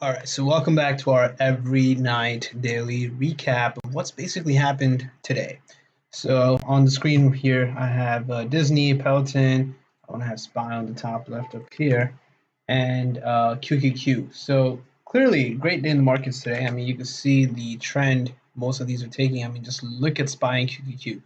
All right, so welcome back to our every night daily recap of what's basically happened today. So on the screen here, I have Disney, Peloton. I want to have SPY on the top left up here, and QQQ. So clearly, great day in the markets today. I mean, you can see the trend most of these are taking. I mean, just look at SPY and QQQ.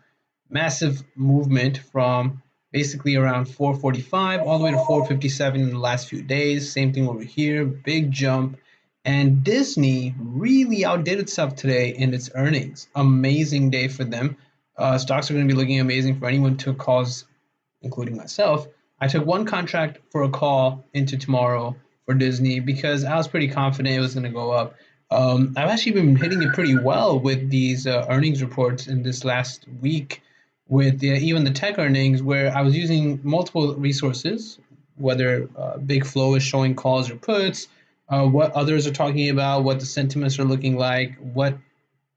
Massive movement from basically around 445 all the way to 457 in the last few days. Same thing over here, big jump. And Disney really outdid itself today in its earnings. Amazing day for them. Stocks are going to be looking amazing for anyone who took calls, including myself. I took one contract for a call into tomorrow for Disney because I was pretty confident it was going to go up. I've actually been hitting it pretty well with these earnings reports in this last week, with even the tech earnings, where I was using multiple resources, whether Big Flow is showing calls or puts, what others are talking about, what the sentiments are looking like, what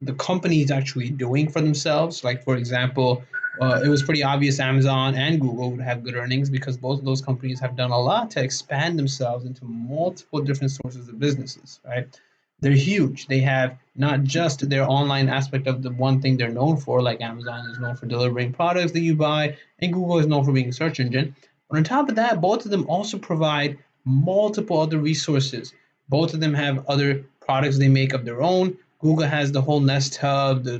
the company is actually doing for themselves. Like, for example, it was pretty obvious Amazon and Google would have good earnings because both of those companies have done a lot to expand themselves into multiple different sources of businesses, right? They're huge. They have not just their online aspect of the one thing they're known for, like Amazon is known for delivering products that you buy, and Google is known for being a search engine. But on top of that, both of them also provide multiple other resources. Both of them have other products they make of their own. Google has the whole Nest Hub, the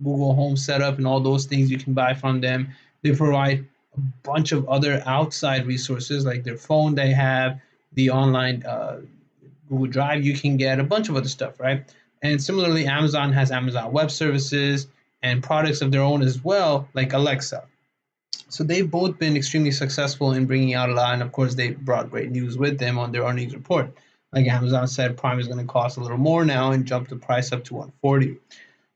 Google Home setup, and all those things you can buy from them. They provide a bunch of other outside resources like their phone they have, the online Google Drive you can get, a bunch of other stuff, right? And similarly, Amazon has Amazon Web Services and products of their own as well, like Alexa. So they've both been extremely successful in bringing out a lot, and of course, they brought great news with them on their earnings report. Like Amazon said, Prime is going to cost a little more now and jump the price up to 140.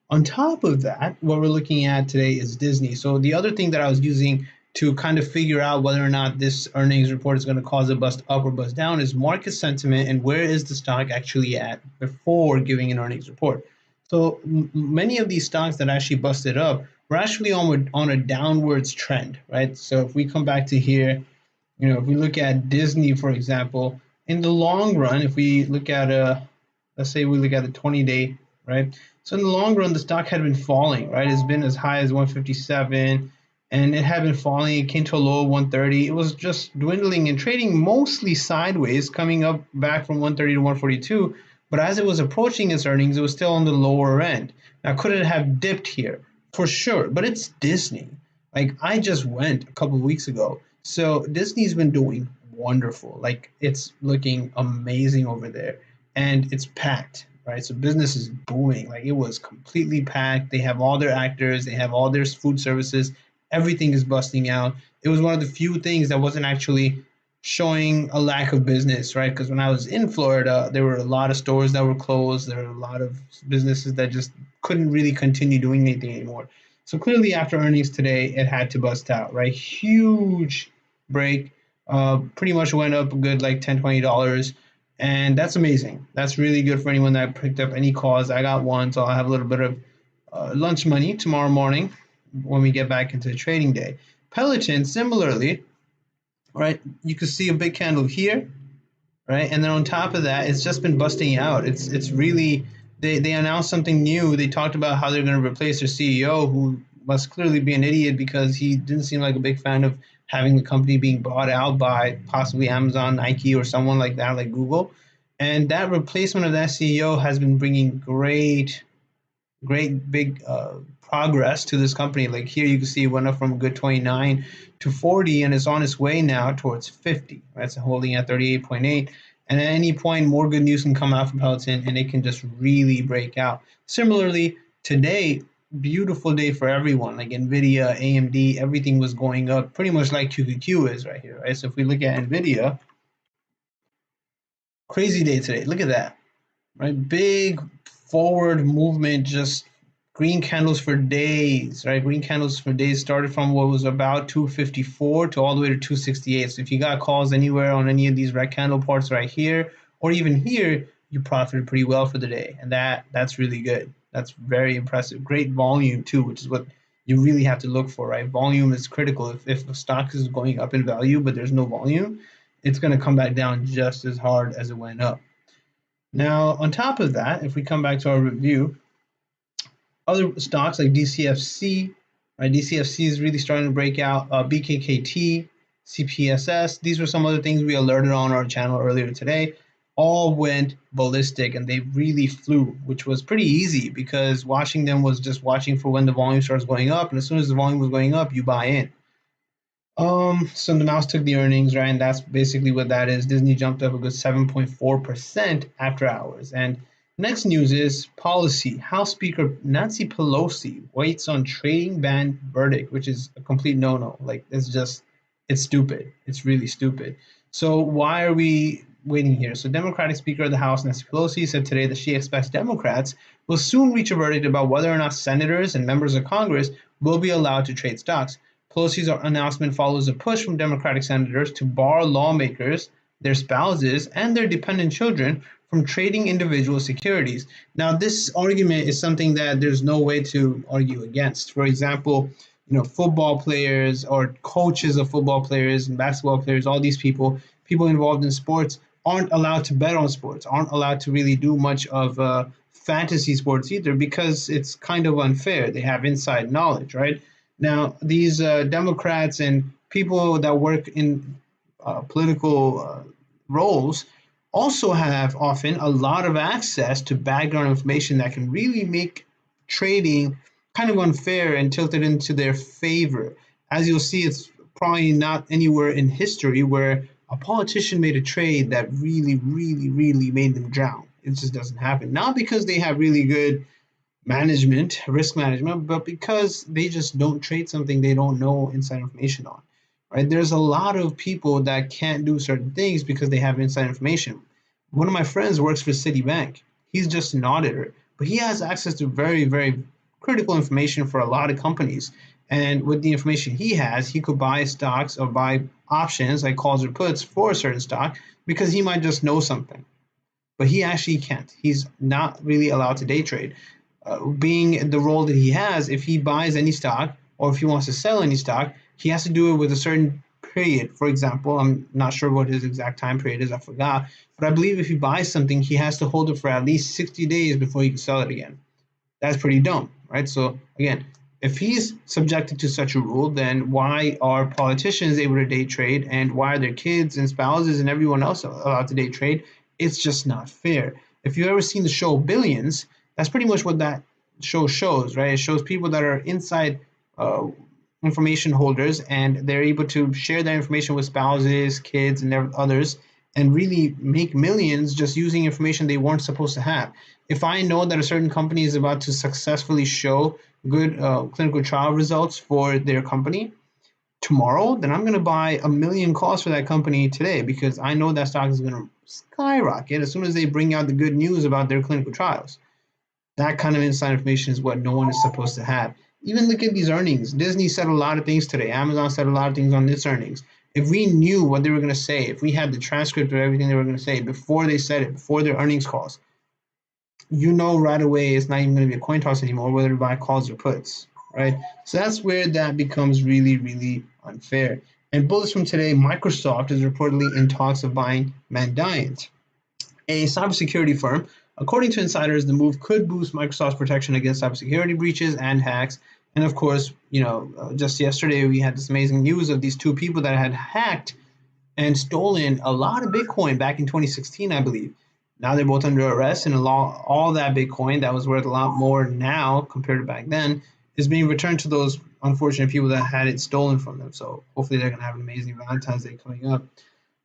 On top of that, what we're looking at today is Disney. So the other thing that I was using to kind of figure out whether or not this earnings report is going to cause a bust up or bust down is market sentiment and where is the stock actually at before giving an earnings report. So many of these stocks that actually busted up were actually on a downwards trend, right? So if we come back to here, if we look at Disney, for example, in the long run, if we look at let's say we look at the 20-day, right? So in the long run, the stock had been falling, right? It's been as high as 157, and it had been falling. It came to a low of 130. It was just dwindling and trading mostly sideways, coming up back from 130 to 142. But as it was approaching its earnings, it was still on the lower end. Now, could it have dipped here? For sure, but it's Disney. Like, I just went a couple of weeks ago. So Disney's been doing wonderful. Like, it's looking amazing over there, and it's packed, right? So business is booming. Like, it was completely packed. They have all their actors, they have all their food services. Everything is busting out. It was one of the few things that wasn't actually showing a lack of business, right? Because when I was in Florida, there were a lot of stores that were closed. There were a lot of businesses that just couldn't really continue doing anything anymore. So clearly, after earnings today, it had to bust out, right? Huge break. Pretty much went up a good like $10, $20. And that's amazing. That's really good for anyone that picked up any calls. I got one, so I'll have a little bit of lunch money tomorrow morning when we get back into the trading day. Peloton, similarly, right? You can see a big candle here, right? And then on top of that, it's just been busting out. It's really they announced something new. They talked about how they're going to replace their CEO, who must clearly be an idiot because he didn't seem like a big fan of having the company being bought out by possibly Amazon, Nike, or someone like that, like Google. And that replacement of that CEO has been bringing great big progress to this company. Like here, you can see it went up from a good 29 to 40, and it's on its way now towards 50. Right, so holding at 38.8. And at any point, more good news can come out from Peloton, and it can just really break out. Similarly, today, beautiful day for everyone. Like Nvidia, AMD, everything was going up, pretty much like QQQ is right here. Right, so if we look at Nvidia, crazy day today. Look at that. Right, big forward movement, just green candles for days, right? Green candles for days started from what was about 254 to all the way to 268. So if you got calls anywhere on any of these red candle parts right here, or even here, you profited pretty well for the day. And that's really good. That's very impressive. Great volume too, which is what you really have to look for, right? Volume is critical. If the stock is going up in value, but there's no volume, it's going to come back down just as hard as it went up. Now, on top of that, if we come back to our review, other stocks like DCFC, right? DCFC is really starting to break out. BKKT, CPSS, these were some other things we alerted on our channel earlier today. All went ballistic and they really flew, which was pretty easy because watching them was just watching for when the volume starts going up. And as soon as the volume was going up, you buy in. So the mouse took the earnings, right? And that's basically what that is. Disney jumped up a good 7.4% after hours. And next news is policy. House Speaker Nancy Pelosi waits on trading ban verdict, which is a complete no-no. Like it's stupid. It's really stupid. So why are we waiting here? So Democratic Speaker of the House Nancy Pelosi said today that she expects Democrats will soon reach a verdict about whether or not senators and members of Congress will be allowed to trade stocks. Pelosi's announcement follows a push from Democratic senators to bar lawmakers, their spouses, and their dependent children from trading individual securities. Now, this argument is something that there's no way to argue against. For example, football players or coaches of football players and basketball players, all these people involved in sports aren't allowed to bet on sports, aren't allowed to really do much of fantasy sports either because it's kind of unfair. They have inside knowledge, right? Now, these Democrats and people that work in political roles also have often a lot of access to background information that can really make trading kind of unfair and tilted into their favor. As you'll see, it's probably not anywhere in history where a politician made a trade that really, really, really made them drown. It just doesn't happen. Not because they have really good risk management, but because they just don't trade something they don't know inside information on, right? There's a lot of people that can't do certain things because they have inside information. One of my friends works for Citibank. He's just an auditor, but he has access to very, very critical information for a lot of companies. And with the information he has, he could buy stocks or buy options like calls or puts for a certain stock because he might just know something. But he actually can't. He's not really allowed to day trade. Being the role that he has, if he buys any stock or if he wants to sell any stock, he has to do it with a certain period. For example, I'm not sure what his exact time period is, I forgot, but I believe if he buys something, he has to hold it for at least 60 days before he can sell it again. That's pretty dumb, right? So again, if he's subjected to such a rule, then why are politicians able to day trade and why are their kids and spouses and everyone else allowed to day trade? It's just not fair. If you've ever seen the show Billions, that's pretty much what that show shows, right? It shows people that are inside information holders and they're able to share that information with spouses, kids, and others and really make millions just using information they weren't supposed to have. If I know that a certain company is about to successfully show good clinical trial results for their company tomorrow, then I'm going to buy 1 million calls for that company today because I know that stock is going to skyrocket as soon as they bring out the good news about their clinical trials. That kind of inside information is what no one is supposed to have. Even look at these earnings. Disney said a lot of things today. Amazon said a lot of things on its earnings. If we knew what they were going to say, if we had the transcript of everything they were going to say before they said it, before their earnings calls, right away it's not even going to be a coin toss anymore, whether to buy calls or puts, right? So that's where that becomes really, really unfair. And bullets from today, Microsoft is reportedly in talks of buying Mandiant, a cybersecurity firm. According to insiders, the move could boost Microsoft's protection against cybersecurity breaches and hacks. And of course, just yesterday we had this amazing news of these two people that had hacked and stolen a lot of Bitcoin back in 2016, I believe. Now they're both under arrest, and all that Bitcoin that was worth a lot more now compared to back then is being returned to those unfortunate people that had it stolen from them. So hopefully they're going to have an amazing Valentine's Day coming up.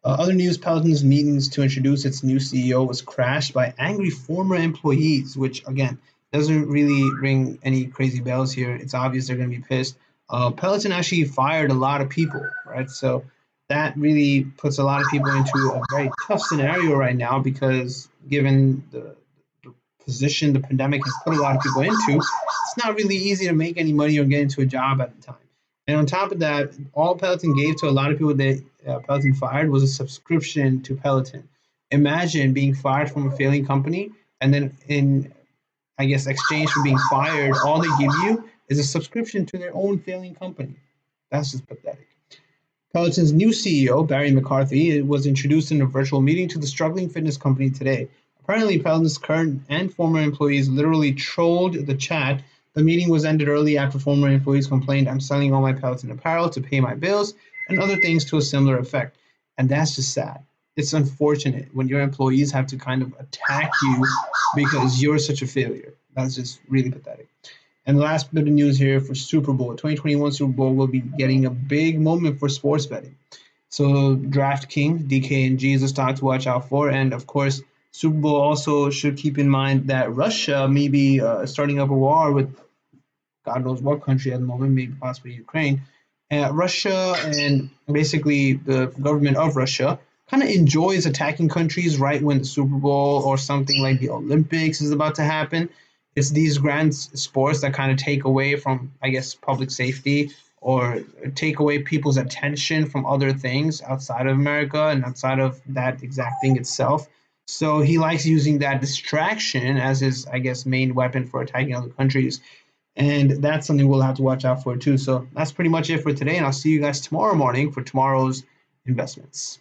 Other news, Peloton's meetings to introduce its new CEO was crashed by angry former employees, which, again, doesn't really ring any crazy bells here. It's obvious they're going to be pissed. Peloton actually fired a lot of people, right? So that really puts a lot of people into a very tough scenario right now because given the position the pandemic has put a lot of people into, it's not really easy to make any money or get into a job at the time. And on top of that, all Peloton gave to a lot of people that Peloton fired was a subscription to Peloton. Imagine being fired from a failing company, and then in, I guess, exchange for being fired, all they give you is a subscription to their own failing company. That's just pathetic. Peloton's new CEO, Barry McCarthy, was introduced in a virtual meeting to the struggling fitness company today. Apparently, Peloton's current and former employees literally trolled the chat. The meeting was ended early after former employees complained, "I'm selling all my Peloton apparel to pay my bills," and other things to a similar effect. And that's just sad. It's unfortunate when your employees have to kind of attack you because you're such a failure. That's just really pathetic. And the last bit of news here for Super Bowl. 2021 Super Bowl will be getting a big moment for sports betting. So DraftKings, DKNG is a stock to watch out for. And of course, Super Bowl also should keep in mind that Russia may be starting up a war with God knows what country at the moment, maybe possibly Ukraine. Russia and basically the government of Russia kind of enjoys attacking countries right when the Super Bowl or something like the Olympics is about to happen. It's these grand sports that kind of take away from, I guess, public safety or take away people's attention from other things outside of America and outside of that exact thing itself. So he likes using that distraction as his, I guess, main weapon for attacking other countries. And that's something we'll have to watch out for too. So that's pretty much it for today. And I'll see you guys tomorrow morning for tomorrow's investments.